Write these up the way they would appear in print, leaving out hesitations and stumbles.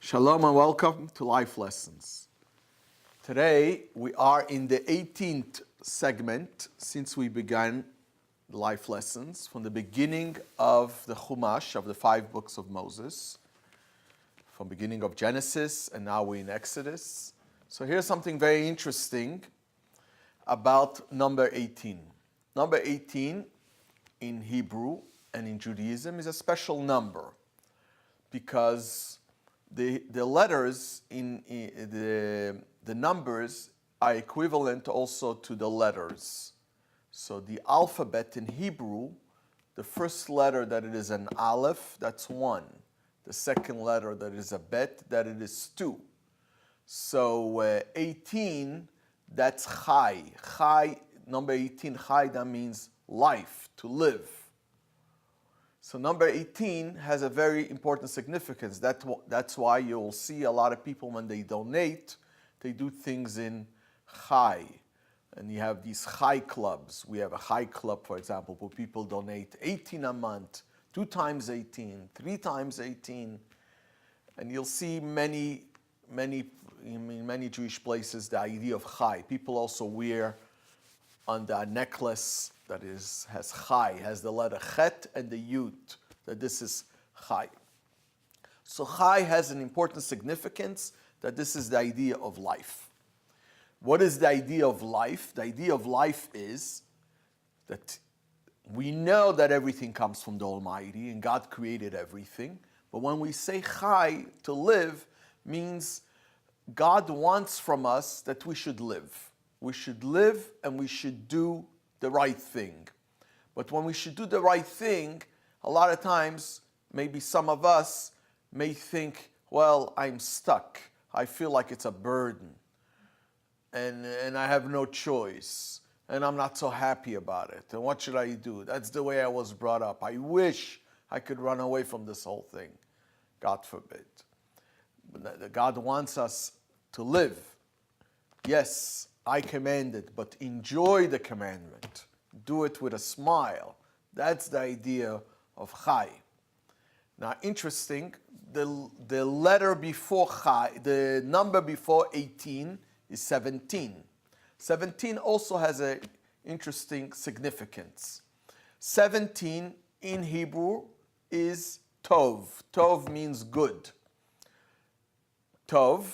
Shalom and welcome to Life Lessons. Today we are in the 18th segment since we began Life Lessons from the beginning of the Chumash of the 5 books of Moses, from beginning of Genesis, and now we're in Exodus. So here's something very interesting about number 18. Number 18 in Hebrew and in Judaism is a special number because the letters in the numbers are equivalent also to the letters. So the alphabet in Hebrew, the first letter that it is an aleph, that's 1. The second letter that is a bet, that it is 2. So 18, that's chai. Chai, number 18, chai, that means life, to live. So number 18 has a very important significance. That's why you'll see a lot of people when they donate, they do things in chai. And you have these chai clubs. We have a chai club, for example, where people donate 18 a month, 2 times 18, 3 times 18. And you'll see in many Jewish places the idea of chai. People also wear on the necklace that has chai, has the letter chet and the yud, that this is chai. So chai has an important significance, that this is the idea of life. What is the idea of life? The idea of life is that we know that everything comes from the Almighty and God created everything. But when we say chai, to live, means God wants from us that we should live. We should live and we should do the right thing. But when we should do the right thing, a lot of times, maybe some of us may think, well, I'm stuck. I feel like it's a burden. And I have no choice. And I'm not so happy about it. And what should I do? That's the way I was brought up. I wish I could run away from this whole thing. God forbid. But God wants us to live. Yes, I command it, but enjoy the commandment. Do it with a smile. That's the idea of chai. Now, interesting, the letter before chai, the number before 18 is 17. 17 also has an interesting significance. 17 in Hebrew is tov. Tov means good. Tov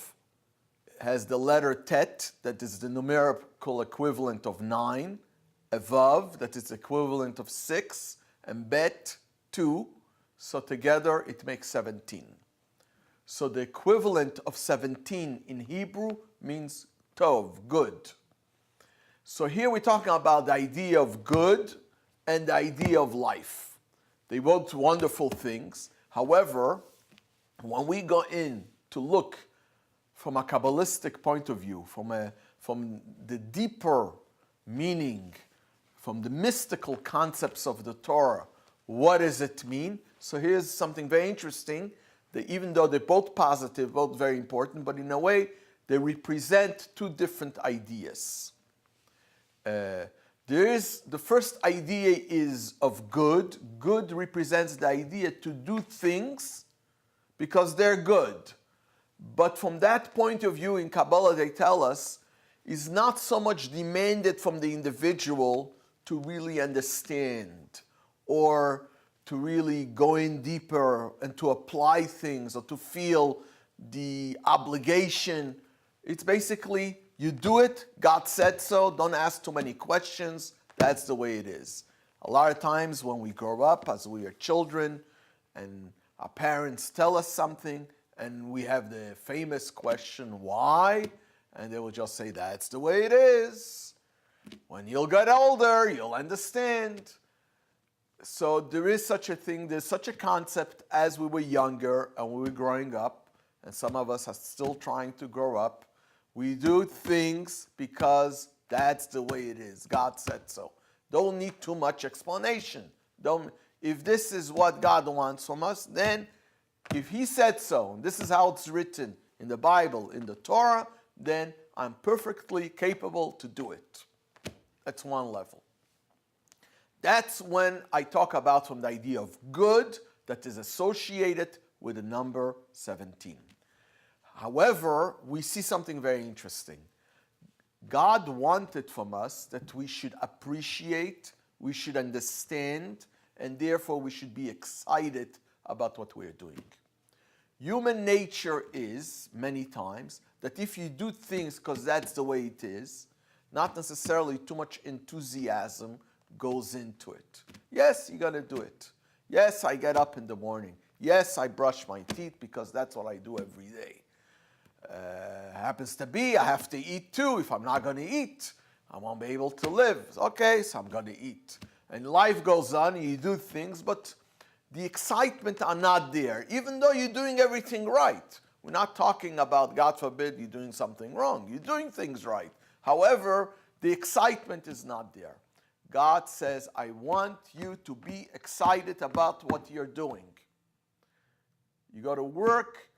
has the letter tet, that is the numerical equivalent of 9, a vav, that is equivalent of 6, and bet, 2. So together it makes 17. So the equivalent of 17 in Hebrew means tov, good. So here we're talking about the idea of good and the idea of life. They both wonderful things. However, when we go in to look from a Kabbalistic point of view, from the deeper meaning, from the mystical concepts of the Torah, what does it mean? So here's something very interesting, that even though they're both positive, both very important, but in a way, they represent 2 different ideas. The first idea is of good. Good represents the idea to do things because they're good. But from that point of view in Kabbalah, they tell us, is not so much demanded from the individual to really understand or to really go in deeper and to apply things or to feel the obligation. It's basically, you do it, God said so, don't ask too many questions, that's the way it is. A lot of times when we grow up as we are children and our parents tell us something, and we have the famous question, why? And they will just say, that's the way it is. When you'll get older, you'll understand. So there is such a thing, there's such a concept as we were younger and we were growing up, and some of us are still trying to grow up. We do things because that's the way it is. God said so. Don't need too much explanation. If this is what God wants from us, then if He said so, and this is how it's written in the Bible, in the Torah, then I'm perfectly capable to do it. That's one level. That's when I talk about from the idea of good that is associated with the number 17. However, we see something very interesting. God wanted from us that we should appreciate, we should understand, and therefore we should be excited about what we're doing. Human nature is, many times, that if you do things because that's the way it is, not necessarily too much enthusiasm goes into it. Yes, you got to do it. Yes, I get up in the morning. Yes, I brush my teeth because that's what I do every day. Happens to be I have to eat too. If I'm not going to eat, I won't be able to live. Okay, so I'm going to eat. And life goes on, and you do things, but the excitement are not there, even though you're doing everything right. We're not talking about, God forbid, you're doing something wrong. You're doing things right. However, the excitement is not there. God says, I want you to be excited about what you're doing. You go to work,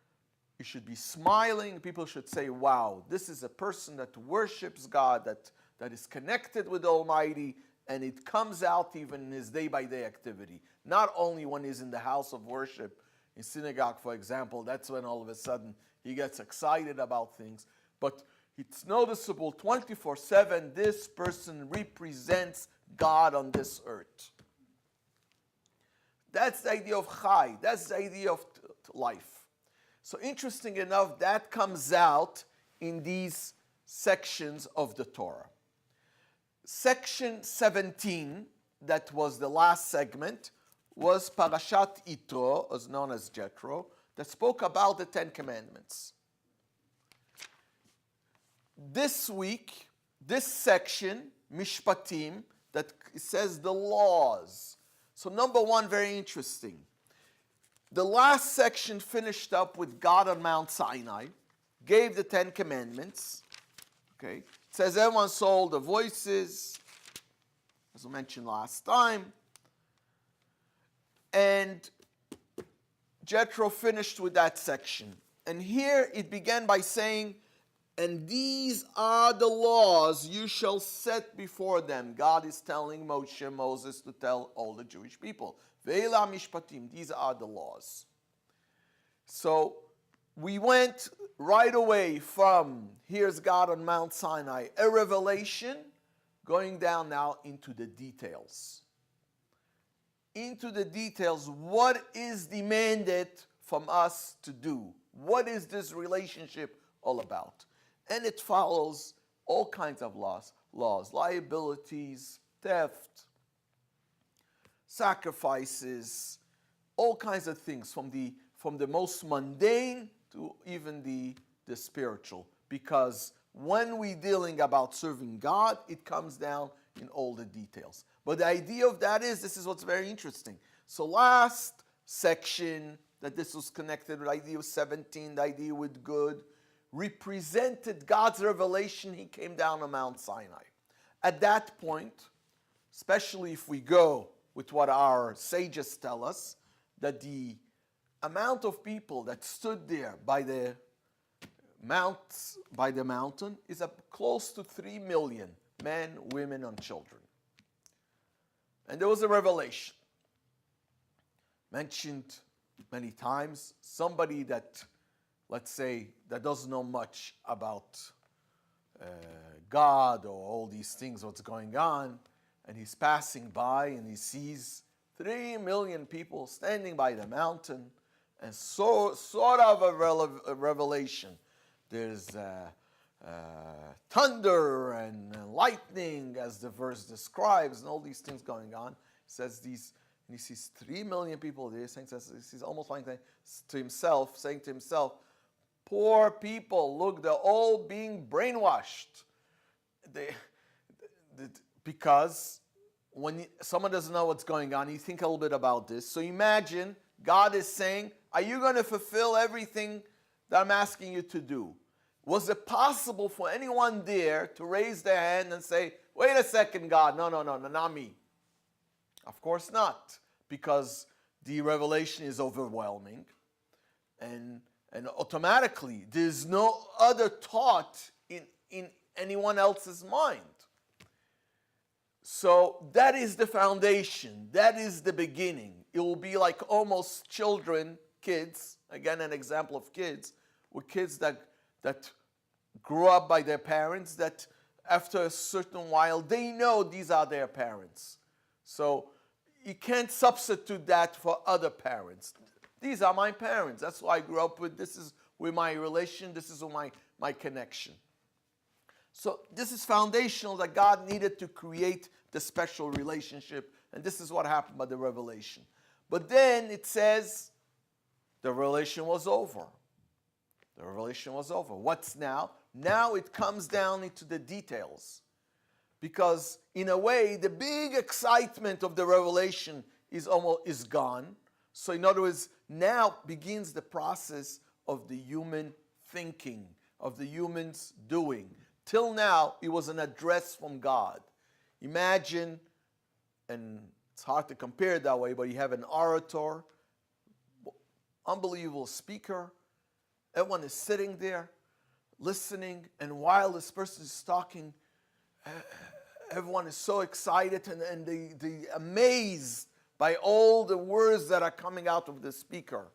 you should be smiling. People should say, wow, this is a person that worships God, that is connected with the Almighty, and it comes out even in his day-by-day activity. Not only when he's in the house of worship, in synagogue, for example, that's when all of a sudden he gets excited about things. But it's noticeable 24/7, this person represents God on this earth. That's the idea of chai. That's the idea of life. So interesting enough, that comes out in these sections of the Torah. Section 17, that was the last segment, was Parashat Yitro, as known as Jethro, that spoke about the Ten Commandments. This week, this section, Mishpatim, that says the laws. So number one, very interesting. The last section finished up with God on Mount Sinai, gave the Ten Commandments. Okay, it says everyone saw the voices, as I mentioned last time. And Jethro finished with that section. And here it began by saying, and these are the laws you shall set before them. God is telling Moses to tell all the Jewish people. Ve'ela mishpatim, these are the laws. So we went right away from, here's God on Mount Sinai, a revelation, going down now into the details. Into the details, what is demanded from us to do? What is this relationship all about? And it follows all kinds of laws, liabilities, theft, sacrifices, all kinds of things, from the most mundane to even the spiritual. Because when we're dealing about serving God, it comes down in all the details. But the idea of that is, this is what's very interesting. So last section, that this was connected with the idea of 17, the idea with good, represented God's revelation. He came down on Mount Sinai. At that point, especially if we go with what our sages tell us, that the amount of people that stood there by the mountain is close to 3 million men, women, and children. And there was a revelation mentioned many times. Somebody that, let's say, that doesn't know much about God or all these things, what's going on, and he's passing by and he sees 3 million people standing by the mountain, and sort of a revelation. There's thunder and lightning, as the verse describes, and all these things going on. It says these, and he sees 3 million people there, he's almost like to himself, saying to himself, poor people, look, they're all being brainwashed. Because when someone doesn't know what's going on, you think a little bit about this. So imagine God is saying, are you going to fulfill everything that I'm asking you to do? Was it possible for anyone there to raise their hand and say, wait a second, God, no, not me? Of course not, because the revelation is overwhelming, and automatically there's no other thought in anyone else's mind. So that is the foundation. That is the beginning. It will be like almost children, kids, again an example of kids, with kids that grew up by their parents, that after a certain while, they know these are their parents. So you can't substitute that for other parents. These are my parents. That's who I grew up with. This is with my relation. This is with my connection. So this is foundational, that God needed to create the special relationship. And this is what happened by the revelation. But then it says the revelation was over. The revelation was over. What's now? Now it comes down into the details. Because in a way, the big excitement of the revelation is gone. So in other words, now begins the process of the human thinking, of the humans doing. Till now, it was an address from God. Imagine, and it's hard to compare it that way, but you have an orator, unbelievable speaker. Everyone is sitting there, listening, and while this person is talking, everyone is so excited and they amazed by all the words that are coming out of the speaker.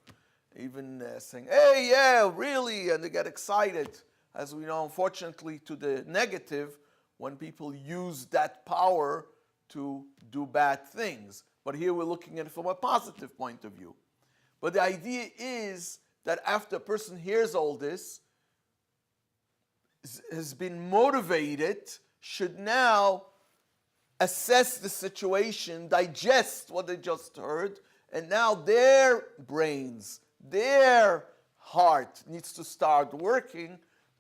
Even saying, hey, yeah, really, and they get excited. As we know, unfortunately, to the negative, when people use that power to do bad things. But here we're looking at it from a positive point of view. But the idea is that after a person hears all this, has been motivated, should now assess the situation, digest what they just heard, and now their brains, their heart needs to start working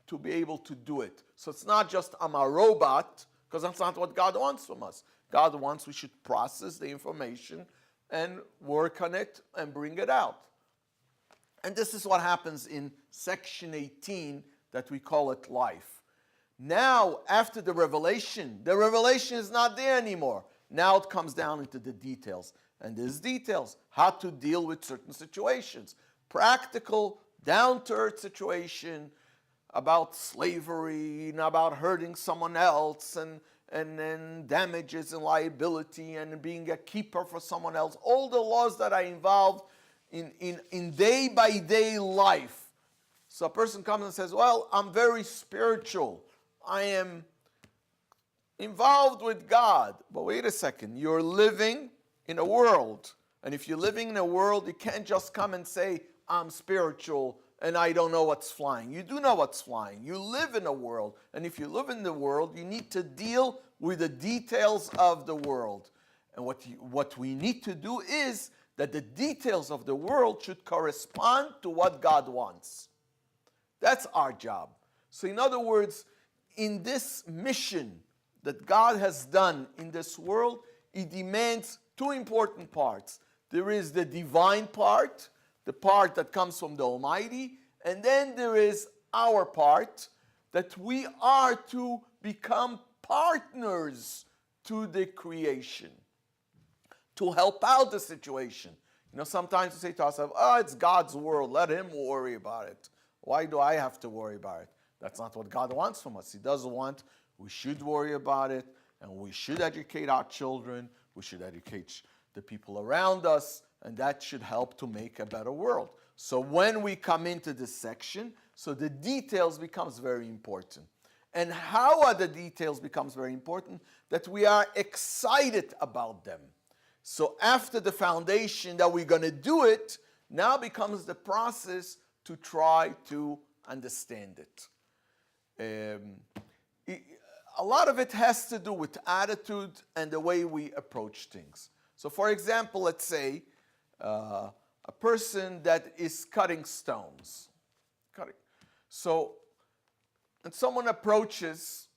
to be able to do it. So it's not just I'm a robot, because that's not what God wants from us. God wants we should process the information and work on it and bring it out. And this is what happens in section 18 that we call it life. Now, after the revelation is not there anymore. Now it comes down into the details. And these details, how to deal with certain situations. Practical, down-to-earth situation about slavery, and about hurting someone else, and then damages and liability, and being a keeper for someone else. All the laws that are involved in day-by-day life. So a person comes and says, well, I'm very spiritual. I am involved with God. But wait a second, you're living in a world. And if you're living in a world, you can't just come and say, I'm spiritual and I don't know what's flying. You do know what's flying. You live in a world. And if you live in the world, you need to deal with the details of the world. And what we need to do is that the details of the world should correspond to what God wants. That's our job. So in other words, in this mission that God has done in this world, it demands two important parts. There is the divine part, the part that comes from the Almighty, and then there is our part, that we are to become partners to the creation, to help out the situation. You know, sometimes we say to ourselves, oh, it's God's world, let him worry about it. Why do I have to worry about it? That's not what God wants from us. He doesn't want, we should worry about it, and we should educate our children, we should educate the people around us, and that should help to make a better world. So when we come into this section, so the details becomes very important. And how are the details becomes very important? That we are excited about them. So after the foundation that we're going to do it, now becomes the process to try to understand it. A lot of it has to do with attitude and the way we approach things. So for example, let's say a person that is cutting stones. So, and someone approaches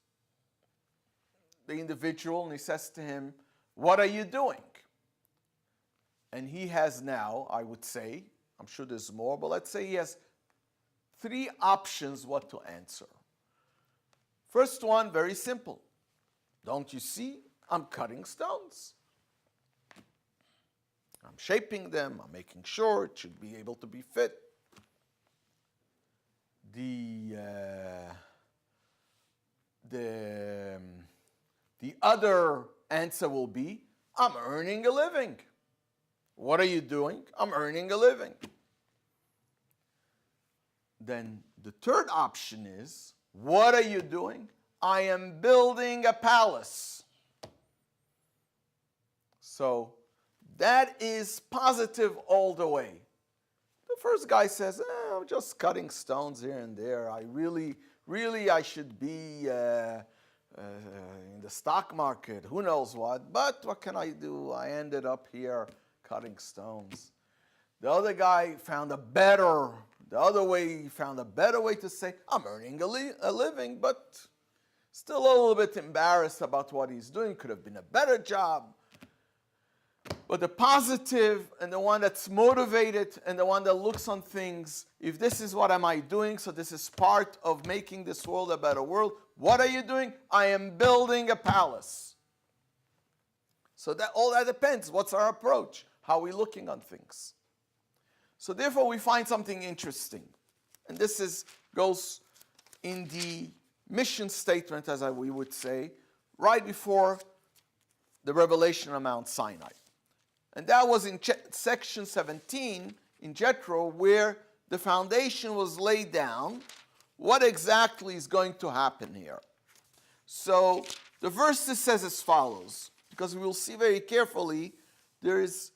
the individual and he says to him, what are you doing? And he has now, I would say, I'm sure there's more, but let's say he has three options what to answer. First one, very simple. Don't you see? I'm cutting stones. I'm shaping them. I'm making sure it should be able to be fit. The other answer will be, I'm earning a living. What are you doing? I'm earning a living. then the third option is, what are you doing? I am building a palace. So that is positive all the way. The first guy says, I'm just cutting stones here and there. I really I should be in the stock market, who knows what. But what can I do? I ended up here cutting stones. The other guy found a better way to say, I'm earning a living, but still a little bit embarrassed about what he's doing. Could have been a better job. But the positive and the one that's motivated and the one that looks on things, if this is what am I doing, so this is part of making this world a better world. What are you doing? I am building a palace. So that all that depends. What's our approach? How are we looking on things? So therefore we find something interesting. And this goes in the mission statement, as we would say, right before the revelation on Mount Sinai. And that was in section 17 in Jethro, where the foundation was laid down. What exactly is going to happen here? So the verse says as follows, because we will see very carefully, there is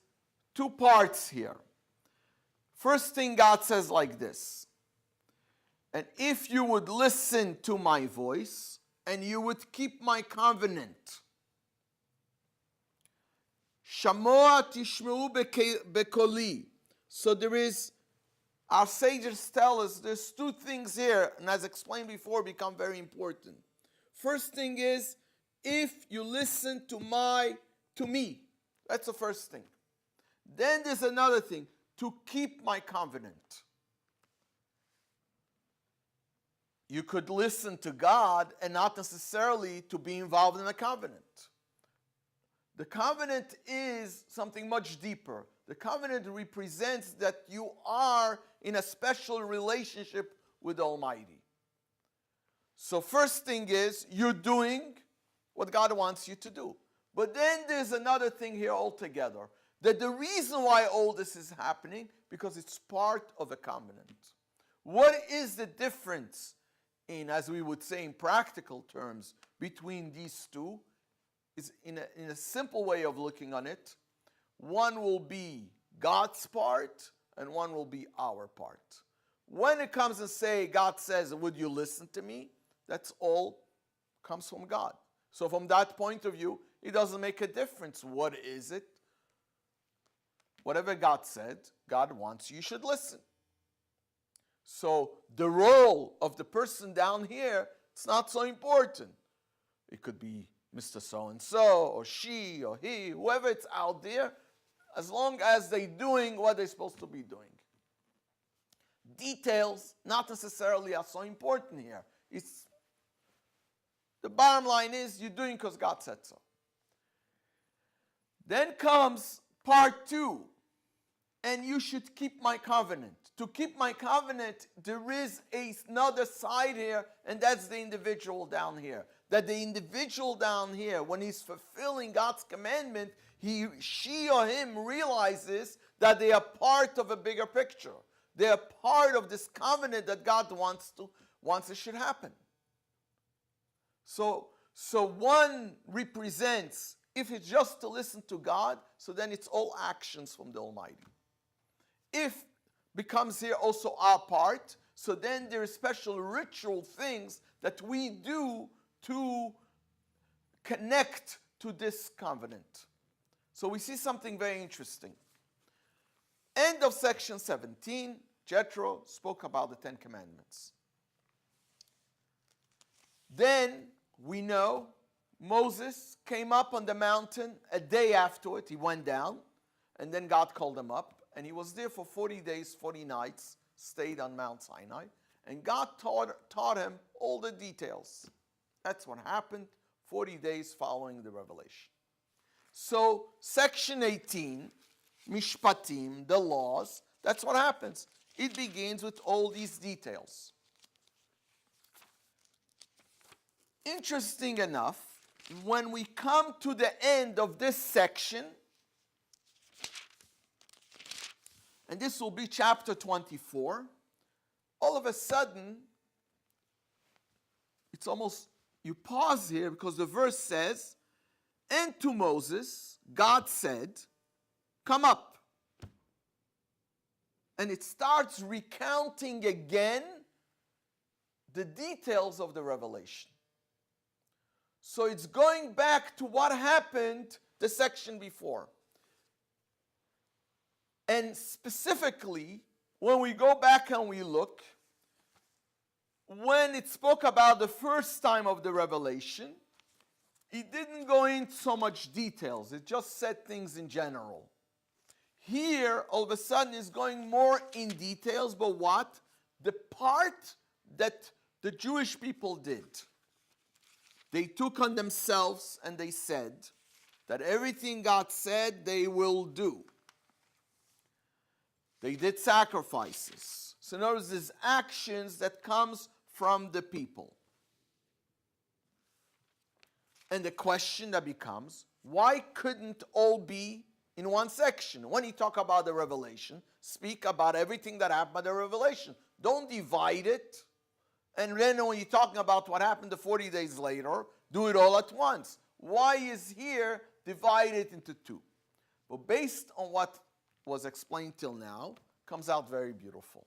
two parts here. First thing God says like this, and if you would listen to my voice, and you would keep my covenant, Shamoa tishmeu bekoli. So there is, our sages tell us, there's two things here, and as explained before, become very important. First thing is, if you listen to me, that's the first thing. Then there's another thing, to keep my covenant. You could listen to God and not necessarily to be involved in a covenant. The covenant is something much deeper. The covenant represents that you are in a special relationship with Almighty. So first thing is, you're doing what God wants you to do. But then there's another thing here altogether. That the reason why all this is happening, because it's part of a covenant. What is the difference in, as we would say in practical terms, between these two? Is in a simple way of looking on it, one will be God's part and one will be our part. When it comes and say, God says, would you listen to me? That's all comes from God. So from that point of view, it doesn't make a difference. What is it? Whatever God said, God wants you should listen. So the role of the person down here, it's not so important. It could be Mr. So-and-so, or she, or he, whoever it's out there, as long as they're doing what they're supposed to be doing. Details not necessarily are so important here. The bottom line is you're doing because God said so. Then comes part 2. And you should keep my covenant. To keep my covenant, there is another side here, and that's the individual down here. That the individual down here, when he's fulfilling God's commandment, she or him realizes that they are part of a bigger picture. They are part of this covenant that God wants it should happen. So one represents, if it's just to listen to God, so then it's all actions from the Almighty. If becomes here also our part, so then there are special ritual things that we do to connect to this covenant. So we see something very interesting. End of section 17, Jethro spoke about the 10 Commandments. Then we know Moses came up on the mountain a day afterward. He went down, and then God called him up, and he was there for 40 days, 40 nights, stayed on Mount Sinai, and God taught him all the details. That's what happened 40 days following the revelation. So section 18, Mishpatim, the laws, that's what happens. It begins with all these details. Interesting enough, when we come to the end of this section, and this will be chapter 24, all of a sudden, it's almost, you pause here because the verse says, and to Moses, God said, come up. And it starts recounting again the details of the revelation. So it's going back to what happened the section before. And specifically, when we go back and we look, when it spoke about the first time of the revelation, it didn't go into so much details. It just said things in general. Here, all of a sudden, it's going more in details, but what? The part that the Jewish people did. They took on themselves and they said that everything God said they will do. They did sacrifices. So in other words, there's actions that comes from the people. And the question that becomes, why couldn't all be in one section? When you talk about the revelation, speak about everything that happened by the revelation. Don't divide it. And then when you're talking about what happened the 40 days later, do it all at once. Why is here divided into two? But based on what was explained till now, comes out very beautiful.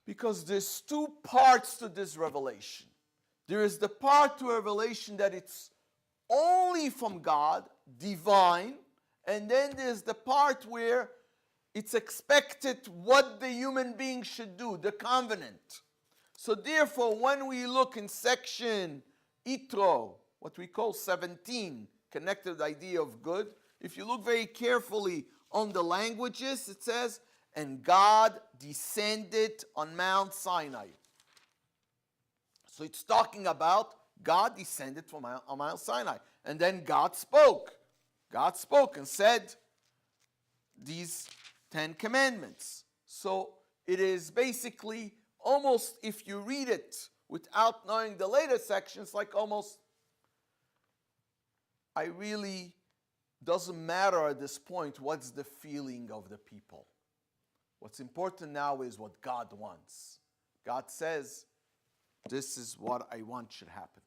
Because there's two parts to this revelation. There is the part to revelation that it's only from God, divine, and then there's the part where it's expected what the human being should do, the covenant. So therefore, when we look in section Itro, what we call 17, connected to the idea of good, if you look very carefully on the languages, it says, and God descended on Mount Sinai. So it's talking about God descended from on Mount Sinai. And then God spoke. God spoke and said these 10 commandments. So it is basically almost, if you read it without knowing the later sections, like almost, I really, doesn't matter at this point what's the feeling of the people. What's important now is what God wants. God says, this is what I want should happen.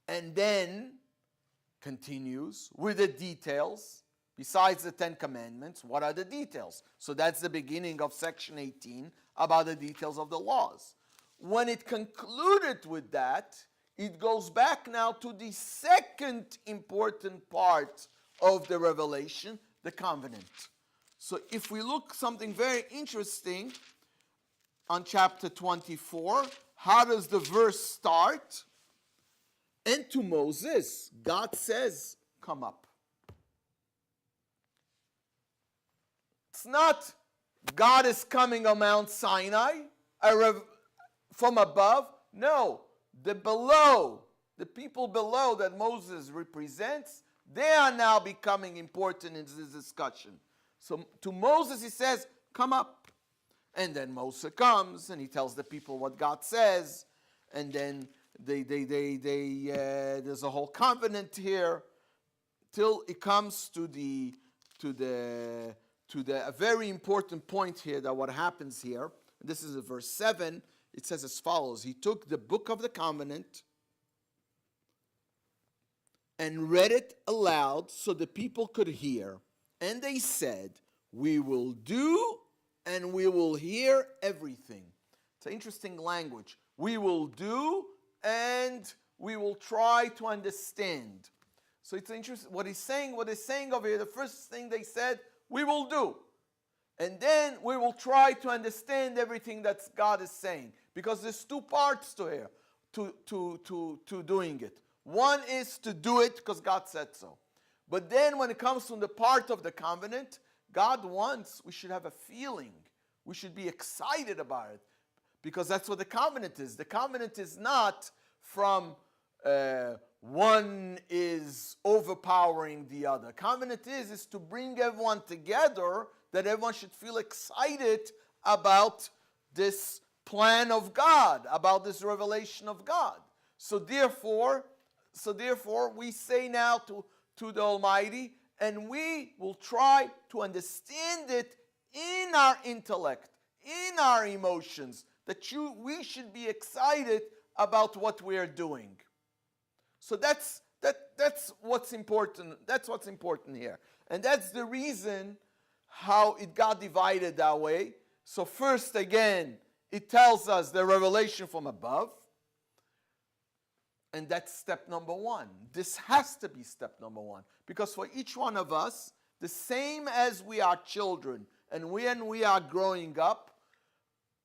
And then continues with the details. Besides the 10 commandments, what are the details? So that's the beginning of section 18 about the details of the laws. When it concluded with that, it goes back now to the second important part of the revelation, the covenant. So if we look something very interesting on chapter 24, how does the verse start? And to Moses, God says, come up. It's not God is coming on Mount Sinai from above. No, the people below that Moses represents, they are now becoming important in this discussion. So to Moses he says, come up. And then Moses comes and he tells the people what God says. And then there's a whole covenant here till it comes to a very important point here, that what happens here. This is verse 7. It says as follows. He took the book of the covenant and read it aloud so the people could hear. And they said, we will do and we will hear everything. It's an interesting language. We will do and we will try to understand. So it's interesting what he's saying over here. The first thing they said, we will do. And then we will try to understand everything that God is saying. Because there's two parts to here, to doing it. One is to do it because God said so. But then when it comes to the part of the covenant, God wants, we should have a feeling. We should be excited about it. Because that's what the covenant is. The covenant is not from one is overpowering the other. Covenant is to bring everyone together, that everyone should feel excited about this plan of God, about this revelation of God. So therefore we say now to the Almighty, and we will try to understand it in our intellect, in our emotions, that we should be excited about what we are doing. So that's what's important. That's what's important here. And that's the reason how it got divided that way. So first, again, it tells us the revelation from above. And that's step number one. This has to be step number one. Because for each one of us, the same as we are children, and when we are growing up,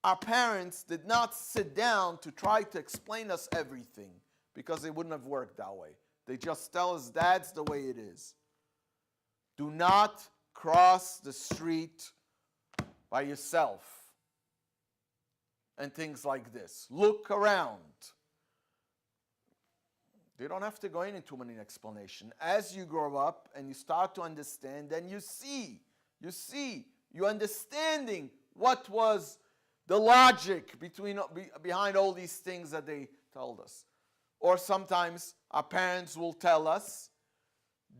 our parents did not sit down to try to explain us everything, because it wouldn't have worked that way. They just tell us that's the way it is. Do not cross the street by yourself. And things like this. Look around. They don't have to go into too many explanations. As you grow up and you start to understand, then you're understanding what was the logic behind all these things that they told us. Or sometimes our parents will tell us,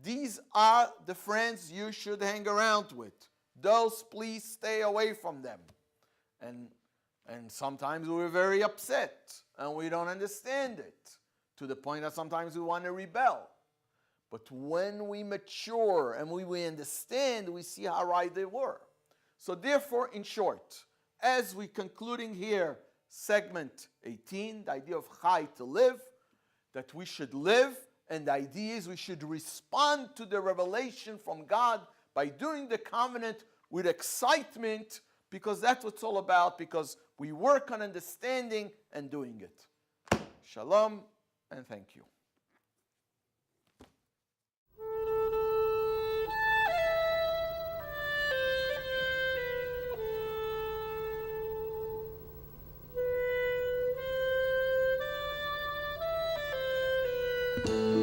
these are the friends you should hang around with. Those, please stay away from them. And sometimes we're very upset and we don't understand it, to the point that sometimes we want to rebel. But when we mature and we understand, we see how right they were. So therefore, in short, as we're concluding here, segment 18, the idea of chai, to live, that we should live, and the idea is we should respond to the revelation from God by doing the covenant with excitement, because that's what it's all about, because we work on understanding and doing it. Shalom, and thank you. Thank you.